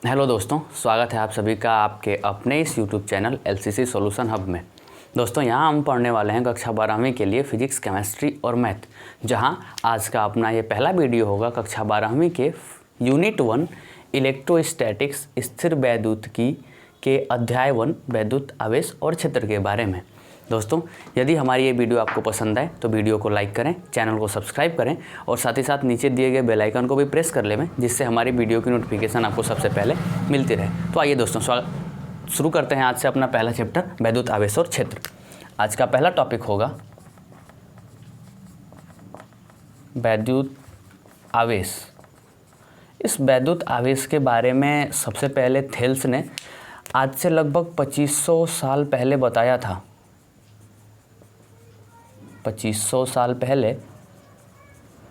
Hello दोस्तों, स्वागत है आप सभी का आपके अपने इस YouTube channel LCC solution hub में। दोस्तों यहाँ हम पढ़ने वाले हैं कक्षा 12वीं के लिए फिजिक्स, केमिस्ट्री और मैथ, जहाँ आज का अपना ये पहला वीडियो होगा कक्षा 12वीं के यूनिट 1 इलेक्ट्रोस्टैटिक्स स्थिर वैद्युतिकी के अध्याय 1 वैद्युत आवेश और क्षेत्र के बारे में। दोस्तों यदि हमारी ये वीडियो आपको पसंद आए तो वीडियो को लाइक करें, चैनल को सब्सक्राइब करें और साथ ही साथ नीचे दिए गए बेल आइकन को भी प्रेस कर लें, जिससे हमारी वीडियो की नोटिफिकेशन आपको सबसे पहले मिलती रहे। तो आइए दोस्तों शुरू करते हैं आज से अपना पहला चैप्टर वैद्युत आवेश और क्षेत्र। आज का पहला टॉपिक होगा वैद्युत आवेश। इस वैद्युत आवेश के बारे में सबसे पहले थेल्स ने आज से लगभग 2500 साल पहले बताया था। 2500 साल पहले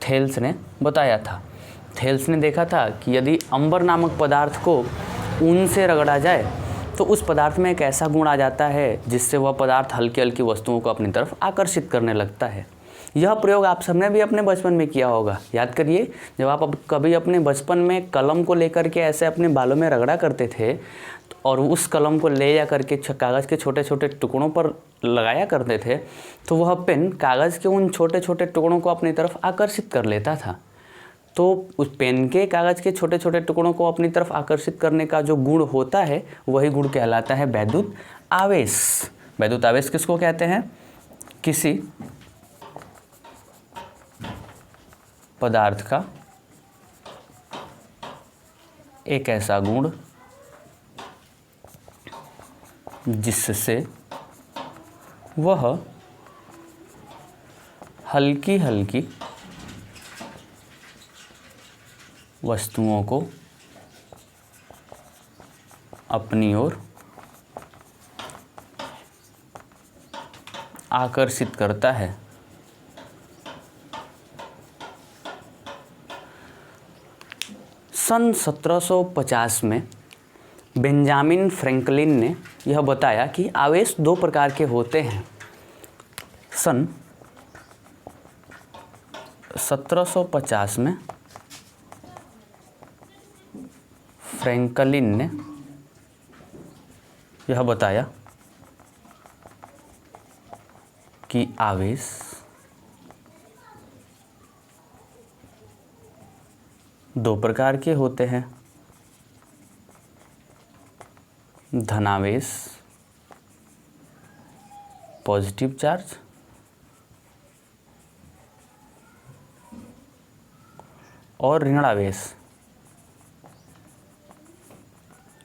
थेल्स ने बताया था। थेल्स ने देखा था कि यदि अंबर नामक पदार्थ को ऊन से रगड़ा जाए तो उस पदार्थ में एक ऐसा गुण आ जाता है जिससे वह पदार्थ हल्की हल्की वस्तुओं को अपनी तरफ आकर्षित करने लगता है। यह प्रयोग आप सबने भी अपने बचपन में किया होगा। याद करिए, जब आप कभी अपने बचपन में कलम को लेकर के ऐसे अपने बालों में रगड़ा करते थे और उस कलम को ले जा करके कागज़ के छोटे छोटे टुकड़ों पर लगाया करते थे, तो वह पेन कागज़ के उन छोटे छोटे टुकड़ों को अपनी तरफ आकर्षित कर लेता था। तो उस पेन के कागज़ के छोटे छोटे टुकड़ों को अपनी तरफ आकर्षित करने का जो गुण होता है, वही गुण कहलाता है वैद्युत आवेश। वैद्युत आवेश किसको कहते हैं? किसी पदार्थ का एक ऐसा गुण जिससे वह हल्की हल्की वस्तुओं को अपनी ओर आकर्षित करता है। सन 1750 में बेंजामिन फ्रैंकलिन ने यह बताया कि आवेश दो प्रकार के होते हैं। सन 1750 में फ्रैंकलिन ने यह बताया कि आवेश दो प्रकार के होते हैं, धनावेश पॉजिटिव चार्ज और ऋणावेश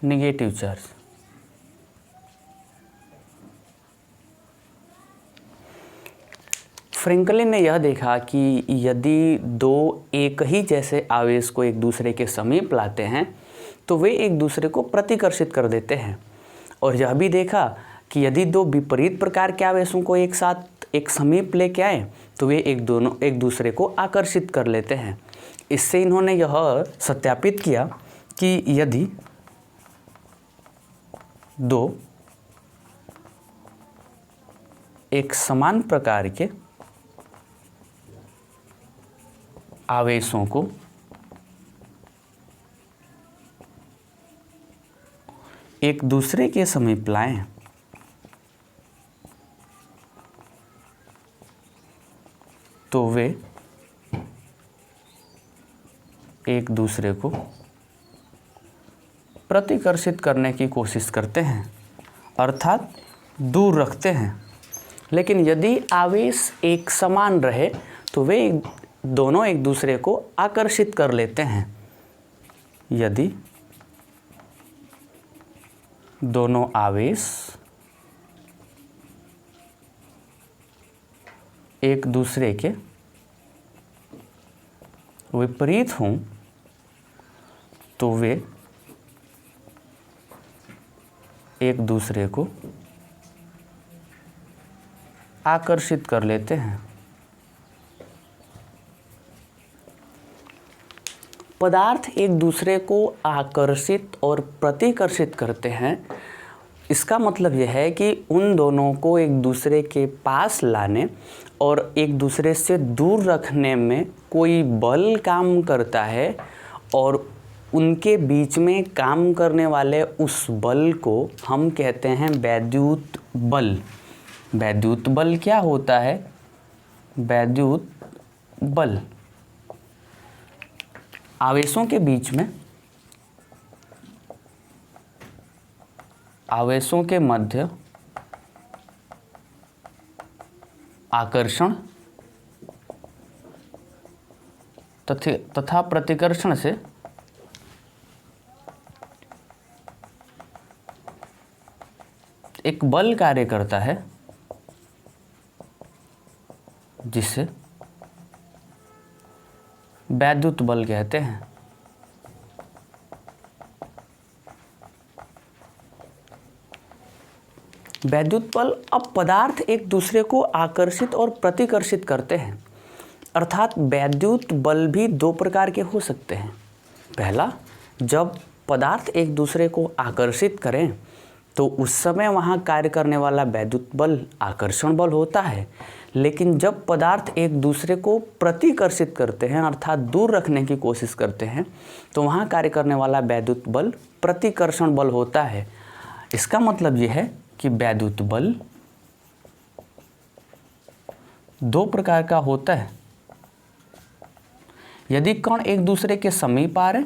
नेगेटिव चार्ज। फ्रैंकलिन ने यह देखा कि यदि दो एक ही जैसे आवेश को एक दूसरे के समीप लाते हैं तो वे एक दूसरे को प्रतिकर्षित कर देते हैं, और यह भी देखा कि यदि दो विपरीत प्रकार के आवेशों को एक साथ एक समीप लेके आए तो वे एक दूसरे को आकर्षित कर लेते हैं। इससे इन्होंने यह सत्यापित किया कि यदि दो एक समान प्रकार के आवेशों को एक दूसरे के समीप लाएं तो वे एक दूसरे को प्रतिकर्षित करने की कोशिश करते हैं, अर्थात दूर रखते हैं। लेकिन यदि आवेश एक समान रहे तो वे दोनों एक दूसरे को आकर्षित कर लेते हैं। यदि दोनों आवेश एक दूसरे के विपरीत हों तो वे एक दूसरे को आकर्षित कर लेते हैं। पदार्थ एक दूसरे को आकर्षित और प्रतिकर्षित करते हैं, इसका मतलब यह है कि उन दोनों को एक दूसरे के पास लाने और एक दूसरे से दूर रखने में कोई बल काम करता है और उनके बीच में काम करने वाले उस बल को हम कहते हैं वैद्युत बल। वैद्युत बल क्या होता है? वैद्युत बल आवेशों के बीच में, आवेशों के मध्य आकर्षण तथा प्रतिकर्षण से एक बल कार्य करता है, जिसे वैद्युत बल कहते हैं। वैद्युत बल, अब पदार्थ एक दूसरे को आकर्षित और प्रतिकर्षित करते हैं, अर्थात वैद्युत बल भी दो प्रकार के हो सकते हैं। पहला, जब पदार्थ एक दूसरे को आकर्षित करें तो उस समय वहाँ कार्य करने वाला वैद्युत बल आकर्षण बल होता है, लेकिन जब पदार्थ एक दूसरे को प्रतिकर्षित करते हैं अर्थात दूर रखने की कोशिश करते हैं तो वहाँ कार्य करने वाला वैद्युत बल प्रतिकर्षण बल होता है। इसका मतलब यह है कि वैद्युत बल दो प्रकार का होता है। यदि कण एक दूसरे के समीप आ रहे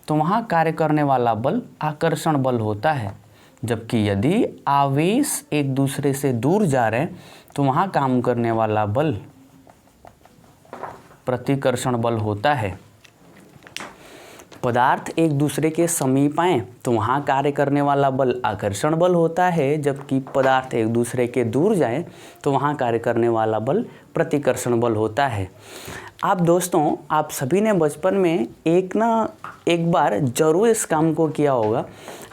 तो वहाँ कार्य करने वाला बल आकर्षण बल होता है, जबकि यदि आवेश एक दूसरे से दूर जा रहे हैं तो वहाँ काम करने वाला बल प्रतिकर्षण बल होता है। पदार्थ एक दूसरे के समीप आए तो वहाँ कार्य करने वाला बल आकर्षण बल होता है, जबकि पदार्थ एक दूसरे के दूर जाएं तो वहाँ कार्य करने वाला बल प्रतिकर्षण बल होता है। आप दोस्तों, आप सभी ने बचपन में एक बार जरूर इस काम को किया होगा।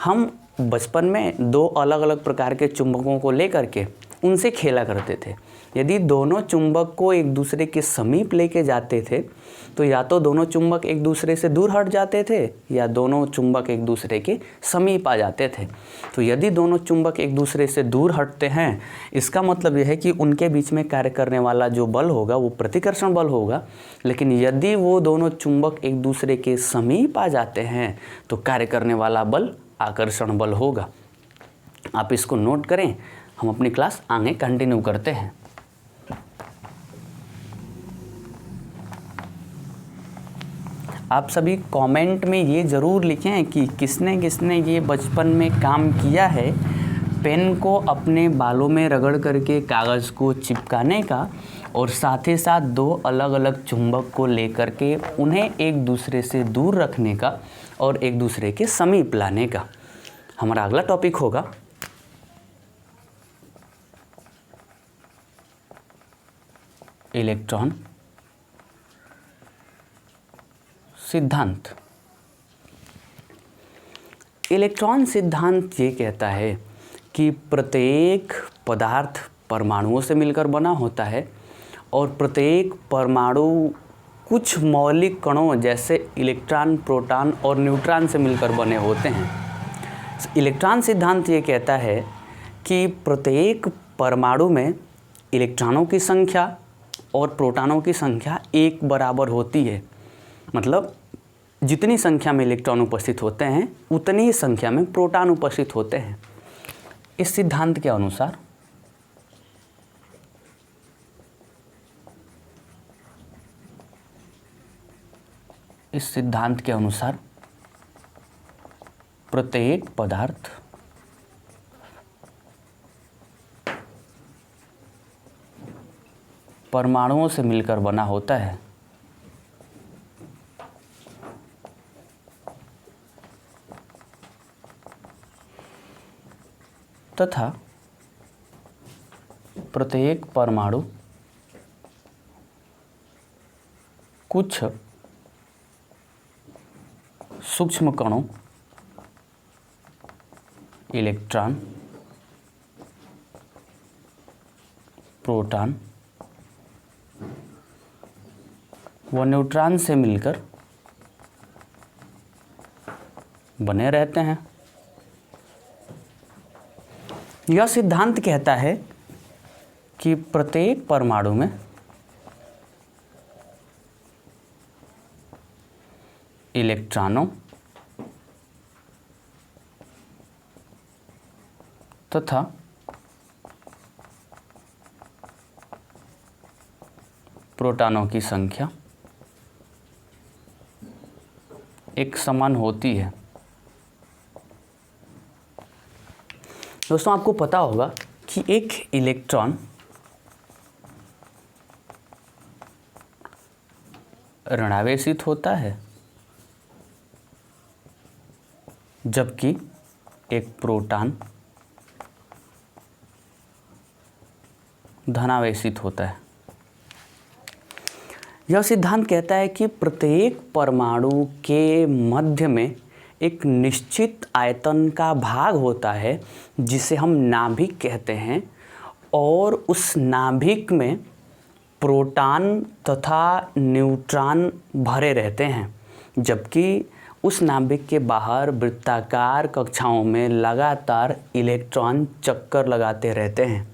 हम बचपन में दो अलग अलग प्रकार के चुंबकों को लेकर के उनसे खेला करते थे। यदि दोनों चुंबक को एक दूसरे के समीप लेके जाते थे तो या तो दोनों चुंबक एक दूसरे से दूर हट जाते थे या दोनों चुंबक एक दूसरे के समीप आ जाते थे। तो यदि दोनों चुंबक एक दूसरे से दूर हटते हैं, इसका मतलब यह है कि उनके बीच में कार्य करने वाला जो बल होगा वो प्रतिकर्षण बल होगा। लेकिन यदि वो दोनों चुंबक एक दूसरे के समीप आ जाते हैं तो कार्य करने वाला बल आकर्षण बल होगा। आप इसको नोट करें, हम अपनी क्लास आगे कंटिन्यू करते हैं। आप सभी कमेंट में ये ज़रूर लिखें कि किसने किसने ये बचपन में काम किया है, पेन को अपने बालों में रगड़ करके कागज़ को चिपकाने का और साथ ही साथ दो अलग अलग चुंबक को लेकर के उन्हें एक दूसरे से दूर रखने का और एक दूसरे के समीप लाने का। हमारा अगला टॉपिक होगा इलेक्ट्रॉन सिद्धांत। इलेक्ट्रॉन सिद्धांत ये कहता है कि प्रत्येक पदार्थ परमाणुओं से मिलकर बना होता है और प्रत्येक परमाणु कुछ मौलिक कणों जैसे इलेक्ट्रॉन, प्रोटॉन और न्यूट्रॉन से मिलकर बने होते हैं। इलेक्ट्रॉन सिद्धांत ये कहता है कि प्रत्येक परमाणु में इलेक्ट्रॉनों की संख्या और प्रोटॉनों की संख्या एक बराबर होती है। मतलब जितनी संख्या में इलेक्ट्रॉन उपस्थित होते हैं उतनी ही संख्या में प्रोटॉन उपस्थित होते हैं। इस सिद्धांत के अनुसार प्रत्येक पदार्थ परमाणुओं से मिलकर बना होता है तथा प्रत्येक परमाणु कुछ सूक्ष्म कणों इलेक्ट्रॉन, प्रोटॉन व न्यूट्रॉन से मिलकर बने रहते हैं। यह सिद्धांत कहता है कि प्रत्येक परमाणु में इलेक्ट्रॉनों तथा प्रोटॉनों की संख्या एक समान होती है। दोस्तों आपको पता होगा कि एक इलेक्ट्रॉन ऋणावेशित होता है जबकि एक प्रोटॉन धनावेशित होता है। यह सिद्धांत कहता है कि प्रत्येक परमाणु के मध्य में एक निश्चित आयतन का भाग होता है जिसे हम नाभिक कहते हैं, और उस नाभिक में प्रोटॉन तथा न्यूट्रॉन भरे रहते हैं, जबकि उस नाभिक के बाहर वृत्ताकार कक्षाओं में लगातार इलेक्ट्रॉन चक्कर लगाते रहते हैं।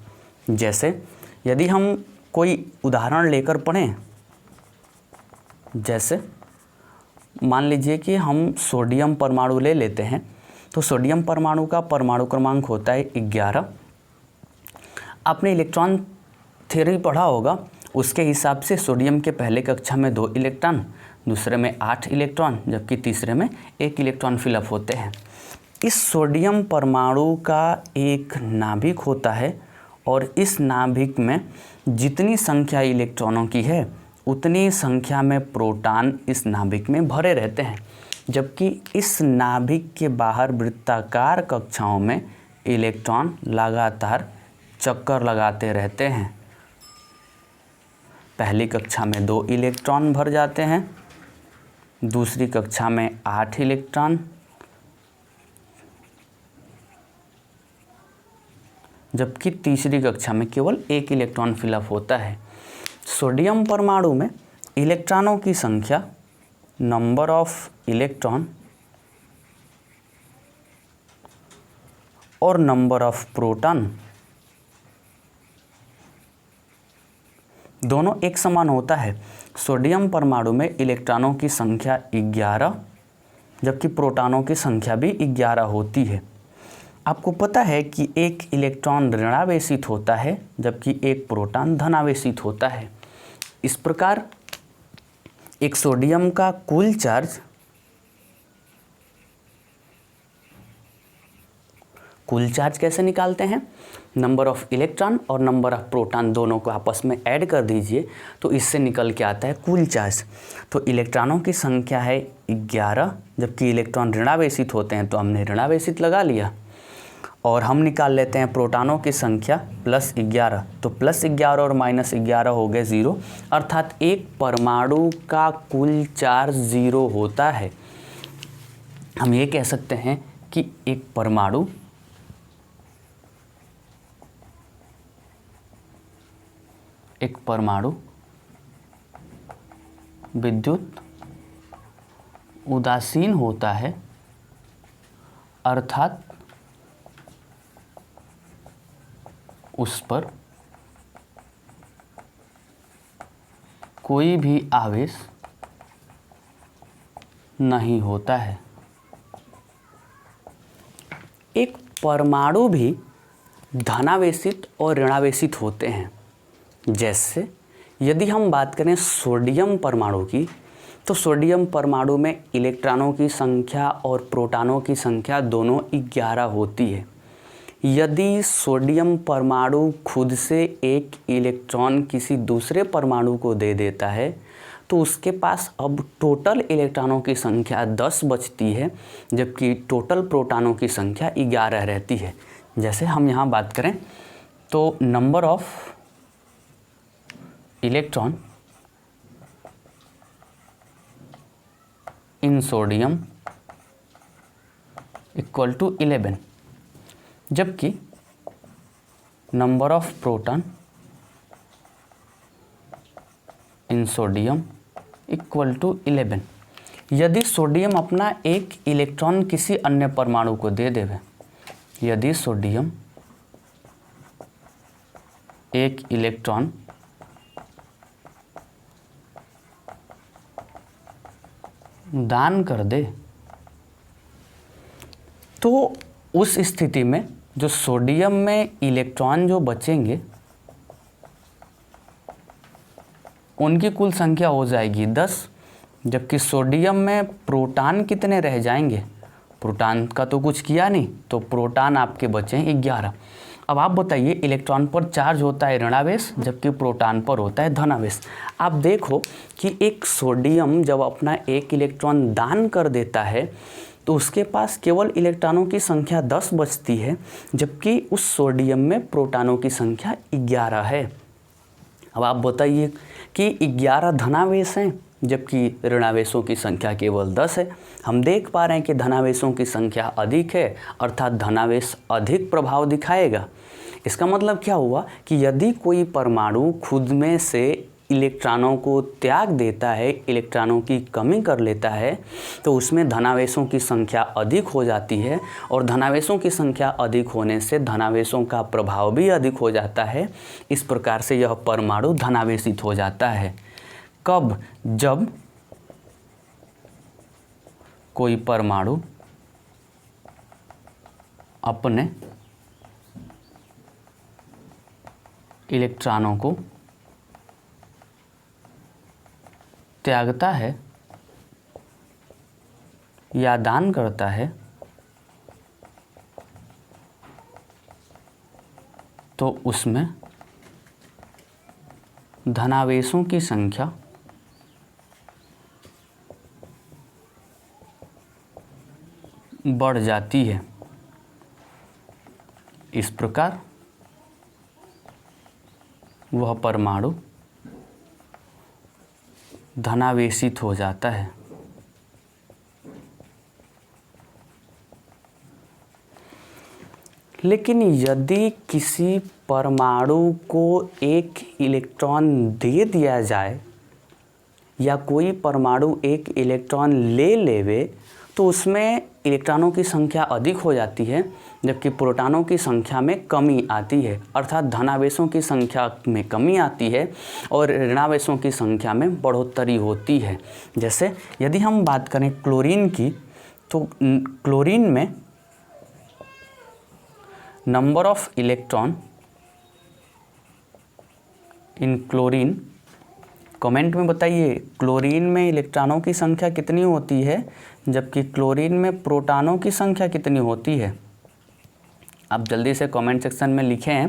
जैसे यदि हम कोई उदाहरण लेकर पढ़ें, जैसे मान लीजिए कि हम सोडियम परमाणु ले लेते हैं, तो सोडियम परमाणु का परमाणु क्रमांक होता है 11। आपने इलेक्ट्रॉन थ्योरी पढ़ा होगा, उसके हिसाब से सोडियम के पहले कक्षा में 2 इलेक्ट्रॉन, दूसरे में 8 इलेक्ट्रॉन, जबकि तीसरे में 1 इलेक्ट्रॉन फिलअप होते हैं। इस सोडियम परमाणु का एक नाभिक होता है और इस नाभिक में जितनी संख्या इलेक्ट्रॉनों की है उतनी संख्या में प्रोटॉन इस नाभिक में भरे रहते हैं, जबकि इस नाभिक के बाहर वृत्ताकार कक्षाओं में इलेक्ट्रॉन लगातार चक्कर लगाते रहते हैं। पहली कक्षा में 2 इलेक्ट्रॉन भर जाते हैं, दूसरी कक्षा में 8 इलेक्ट्रॉन, जबकि तीसरी कक्षा में केवल 1 इलेक्ट्रॉन फिलअप होता है। सोडियम परमाणु में इलेक्ट्रॉनों की संख्या, नंबर ऑफ इलेक्ट्रॉन और नंबर ऑफ प्रोटॉन दोनों एक समान होता है। सोडियम परमाणु में इलेक्ट्रॉनों की संख्या 11, जबकि प्रोटॉनों की संख्या भी 11 होती है। आपको पता है कि एक इलेक्ट्रॉन ऋणावेशित होता है जबकि एक प्रोटॉन धनावेशित होता है। इस प्रकार एक सोडियम का कुल चार्ज कैसे निकालते हैं? नंबर ऑफ इलेक्ट्रॉन और नंबर ऑफ प्रोटॉन दोनों को आपस में ऐड कर दीजिए तो इससे निकल के आता है कुल चार्ज। तो इलेक्ट्रॉनों की संख्या है 11, जबकि इलेक्ट्रॉन ऋणावेशित होते हैं तो हमने ऋणावेशित लगा लिया, और हम निकाल लेते हैं प्रोटॉनों की संख्या +11, तो +11 और -11 हो गए 0, अर्थात एक परमाणु का कुल चार्ज 0 होता है। हम ये कह सकते हैं कि एक परमाणु विद्युत उदासीन होता है, अर्थात उस पर कोई भी आवेश नहीं होता है। एक परमाणु भी धनावेशित और ऋणावेशित होते हैं। जैसे यदि हम बात करें सोडियम परमाणु की, तो सोडियम परमाणु में इलेक्ट्रॉनों की संख्या और प्रोटॉनों की संख्या दोनों 11 होती है। यदि सोडियम परमाणु खुद से एक इलेक्ट्रॉन किसी दूसरे परमाणु को दे देता है तो उसके पास अब टोटल इलेक्ट्रॉनों की संख्या 10 बचती है, जबकि टोटल प्रोटॉनों की संख्या 11 रहती है। जैसे हम यहाँ बात करें तो number of electron in sodium equal to 11, जबकि number of proton in sodium equal to 11। यदि सोडियम अपना एक इलेक्ट्रॉन किसी अन्य परमाणु को दे देवे, यदि सोडियम एक इलेक्ट्रॉन दान कर दे, तो उस स्थिति में जो सोडियम में इलेक्ट्रॉन जो बचेंगे उनकी कुल संख्या हो जाएगी 10, जबकि सोडियम में प्रोटॉन कितने रह जाएंगे, प्रोटॉन का तो कुछ किया नहीं, तो प्रोटॉन आपके बचे 11। अब आप बताइए, इलेक्ट्रॉन पर चार्ज होता है ऋणावेश जबकि प्रोटॉन पर होता है धनावेश। आप देखो कि एक सोडियम जब अपना एक इलेक्ट्रॉन दान कर देता है तो उसके पास केवल इलेक्ट्रॉनों की संख्या 10 बचती है, जबकि उस सोडियम में प्रोटॉनों की संख्या 11 है। अब आप बताइए कि 11 धनावेश हैं जबकि ऋणावेशों की संख्या केवल 10 है। हम देख पा रहे हैं कि धनावेशों की संख्या अधिक है, अर्थात धनावेश अधिक प्रभाव दिखाएगा। इसका मतलब क्या हुआ कि यदि कोई परमाणु खुद में से इलेक्ट्रॉनों को त्याग देता है, इलेक्ट्रॉनों की कमी कर लेता है, तो उसमें धनावेशों की संख्या अधिक हो जाती है, और धनावेशों की संख्या अधिक होने से धनावेशों का प्रभाव भी अधिक हो जाता है। इस प्रकार से यह परमाणु धनावेशित हो जाता है। कब? जब कोई परमाणु अपने इलेक्ट्रॉनों को त्यागता है या दान करता है, तो उसमें धनावेशों की संख्या बढ़ जाती है। इस प्रकार वह परमाणु धनावेशित हो जाता है। लेकिन यदि किसी परमाणु को एक इलेक्ट्रॉन दे दिया जाए या कोई परमाणु एक इलेक्ट्रॉन ले लेवे, तो उसमें इलेक्ट्रॉनों की संख्या अधिक हो जाती है जबकि प्रोटॉनों की संख्या में कमी आती है, अर्थात धनावेशों की संख्या में कमी आती है और ऋणावेशों की संख्या में बढ़ोतरी होती है। जैसे यदि हम बात करें क्लोरीन की, तो क्लोरीन में number of electron in chlorine, comment में बताइए क्लोरीन में इलेक्ट्रॉनों की संख्या कितनी होती है जबकि क्लोरीन में प्रोटॉनों की संख्या कितनी होती है। आप जल्दी से कमेंट सेक्शन में लिखें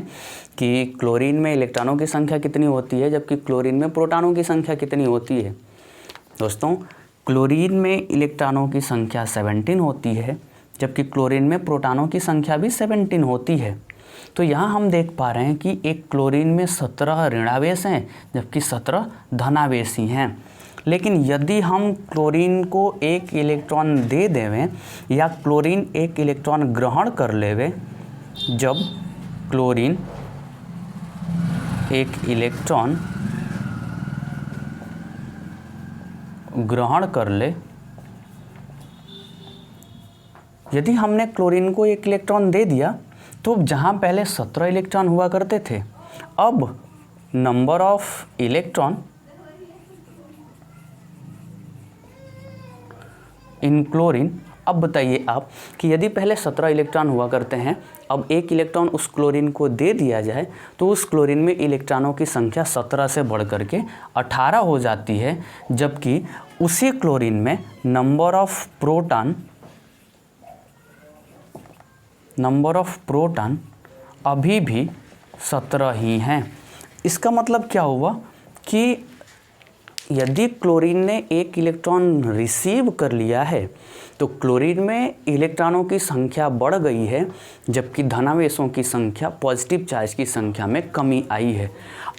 कि क्लोरीन में इलेक्ट्रॉनों की संख्या कितनी होती है जबकि क्लोरीन में प्रोटॉनों की संख्या कितनी होती है। दोस्तों, क्लोरीन में इलेक्ट्रॉनों की संख्या 17 होती है जबकि क्लोरीन में प्रोटॉनों की संख्या भी 17 होती है। तो यहाँ हम देख पा रहे हैं कि एक क्लोरीन में 17 ऋणावेश हैं जबकि 17 धनावेशी हैं। लेकिन यदि हम क्लोरीन को एक इलेक्ट्रॉन दे देवें या क्लोरीन एक इलेक्ट्रॉन ग्रहण कर लेवे, जब क्लोरीन एक इलेक्ट्रॉन ग्रहण कर ले, यदि हमने क्लोरीन को एक इलेक्ट्रॉन दे दिया तो जहाँ पहले 17 इलेक्ट्रॉन हुआ करते थे, अब number of electron in chlorine, अब बताइए आप कि यदि पहले 17 इलेक्ट्रॉन हुआ करते हैं, अब एक इलेक्ट्रॉन उस क्लोरीन को दे दिया जाए तो उस क्लोरीन में इलेक्ट्रॉनों की संख्या 17 से बढ़ करके 18 हो जाती है, जबकि उसी क्लोरीन में नंबर ऑफ प्रोटॉन अभी भी 17 ही हैं। इसका मतलब क्या हुआ कि यदि क्लोरीन ने एक इलेक्ट्रॉन रिसीव कर लिया है तो क्लोरीन में इलेक्ट्रॉनों की संख्या बढ़ गई है जबकि धनावेशों की संख्या, पॉजिटिव चार्ज की संख्या में कमी आई है।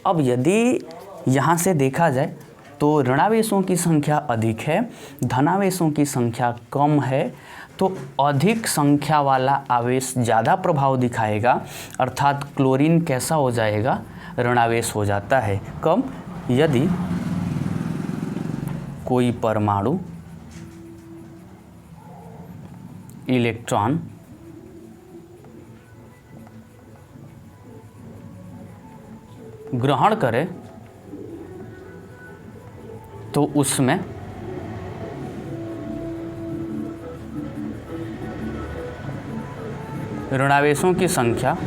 अब यदि यहाँ से देखा जाए तो ऋणावेशों की संख्या अधिक है, धनावेशों की संख्या कम है, तो अधिक संख्या वाला आवेश ज़्यादा प्रभाव दिखाएगा, अर्थात क्लोरीन कैसा हो जाएगा, ऋणावेश हो जाता है। कब? यदि कोई परमाणु इलेक्ट्रॉन ग्रहण करे तो उसमें ऋणावेशों की संख्या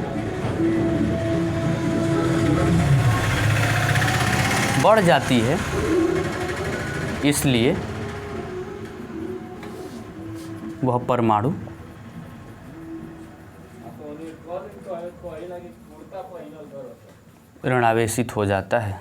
बढ़ जाती है, इसलिए वह परमाणु ऋणावेशित हो जाता है।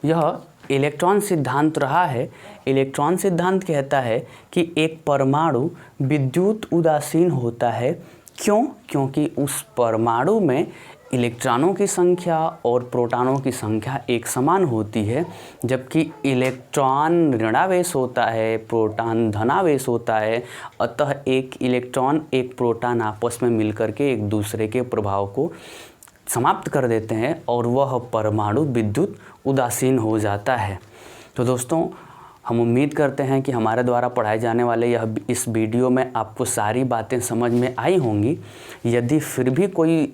यह इलेक्ट्रॉन सिद्धांत रहा है। इलेक्ट्रॉन सिद्धांत कहता है कि एक परमाणु विद्युत उदासीन होता है। क्यों? क्योंकि उस परमाणु में इलेक्ट्रॉनों की संख्या और प्रोटॉनों की संख्या एक समान होती है, जबकि इलेक्ट्रॉन ऋणावेश होता है, प्रोटॉन धनावेश होता है। अतः एक इलेक्ट्रॉन एक प्रोटॉन आपस में मिलकर के एक दूसरे के प्रभाव को समाप्त कर देते हैं और वह परमाणु विद्युत उदासीन हो जाता है। तो दोस्तों, हम उम्मीद करते हैं कि हमारे द्वारा पढ़ाए जाने वाले इस वीडियो में आपको सारी बातें समझ में आई होंगी। यदि फिर भी कोई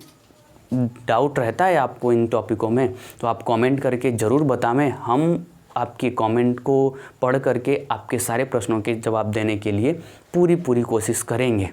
डाउट रहता है आपको इन टॉपिकों में, तो आप कमेंट करके ज़रूर बताएं। हम आपकी कमेंट को पढ़ करके आपके सारे प्रश्नों के जवाब देने के लिए पूरी कोशिश करेंगे।